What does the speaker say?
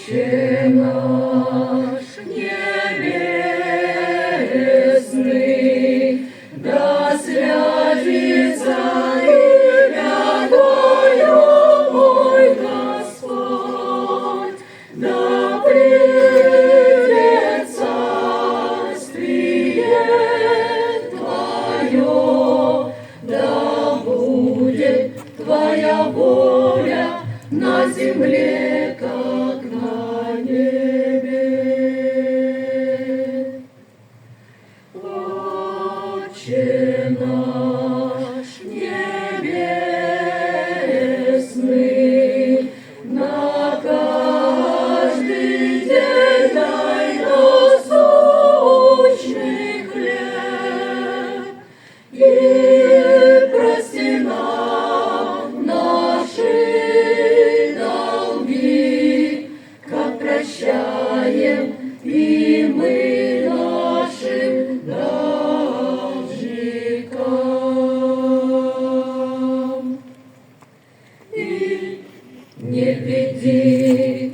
Отче наш небесный, да святится имя Твое, мой Господь, да придет царствие Твое, да будет Твоя воля на земле, как на небе. Отче наш небесный, на каждый день дай насущный хлеб, и прости нам наши долги, как прощаем и мы нашим должникам. И не веди